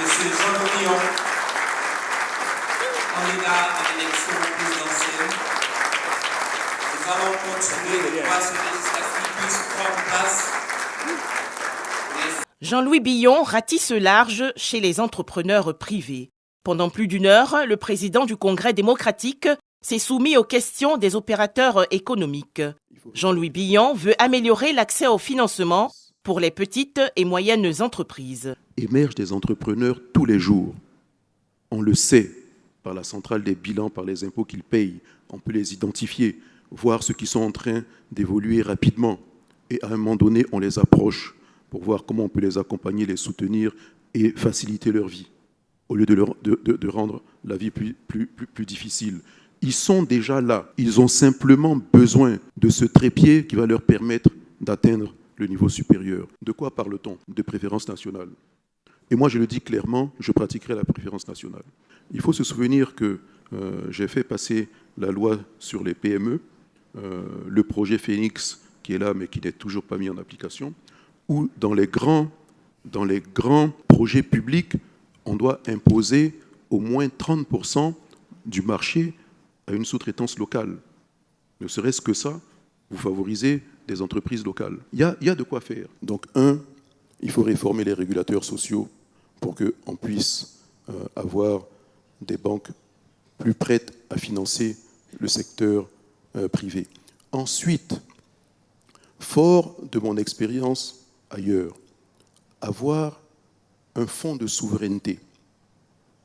Monsieur Jean-Louis Billon, candidat à l'élection présidentielle. Nous allons continuer le processus législatif puisse prendre place. Jean-Louis Billon ratisse large chez les entrepreneurs privés. Pendant plus d'une heure, le président du Congrès démocratique s'est soumis aux questions des opérateurs économiques. Jean-Louis Billon veut améliorer l'accès au financement pour les petites et moyennes entreprises. Émergent des entrepreneurs tous les jours. On le sait par la centrale des bilans, par les impôts qu'ils payent. On peut les identifier, voir ceux qui sont en train d'évoluer rapidement. Et à un moment donné, on les approche pour voir comment on peut les accompagner, les soutenir et faciliter leur vie, au lieu de rendre la vie plus difficile. Ils sont déjà là. Ils ont simplement besoin de ce trépied qui va leur permettre d'atteindre le niveau supérieur. De quoi parle-t-on? De préférence nationale. Et moi, je le dis clairement, je pratiquerai la préférence nationale. Il faut se souvenir que j'ai fait passer la loi sur les PME, le projet Phoenix qui est là mais qui n'est toujours pas mis en application, où dans les grands projets publics, on doit imposer au moins 30% du marché à une sous-traitance locale. Ne serait-ce que ça, vous favorisez des entreprises locales. Il y a de quoi faire. Donc, il faut réformer les régulateurs sociaux pour qu'on puisse avoir des banques plus prêtes à financer le secteur privé. Ensuite, fort de mon expérience ailleurs, avoir un fonds de souveraineté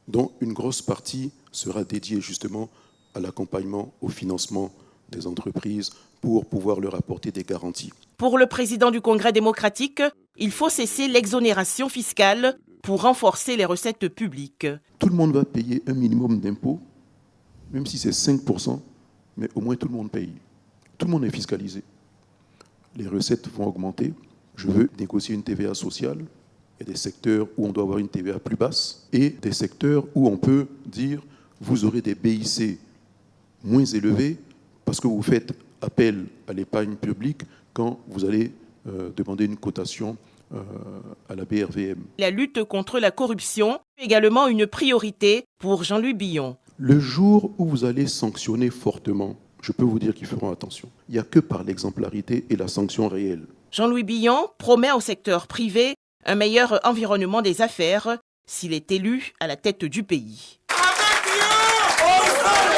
dont une grosse partie sera dédiée justement à l'accompagnement, au financement des entreprises pour pouvoir leur apporter des garanties. Pour le président du Congrès démocratique, il faut cesser l'exonération fiscale pour renforcer les recettes publiques. Tout le monde va payer un minimum d'impôts, même si c'est 5%, mais au moins tout le monde paye. Tout le monde est fiscalisé. Les recettes vont augmenter. Je veux négocier une TVA sociale. Il y a des secteurs où on doit avoir une TVA plus basse et des secteurs où on peut dire vous aurez des BIC moins élevés parce que vous faites appel à l'épargne publique quand vous allez demander une cotation à la BRVM. La lutte contre la corruption est également une priorité pour Jean-Louis Billon. Le jour où vous allez sanctionner fortement, je peux vous dire qu'ils feront attention. Il n'y a que par l'exemplarité et la sanction réelle. Jean-Louis Billon promet au secteur privé un meilleur environnement des affaires s'il est élu à la tête du pays. Avec Dieu,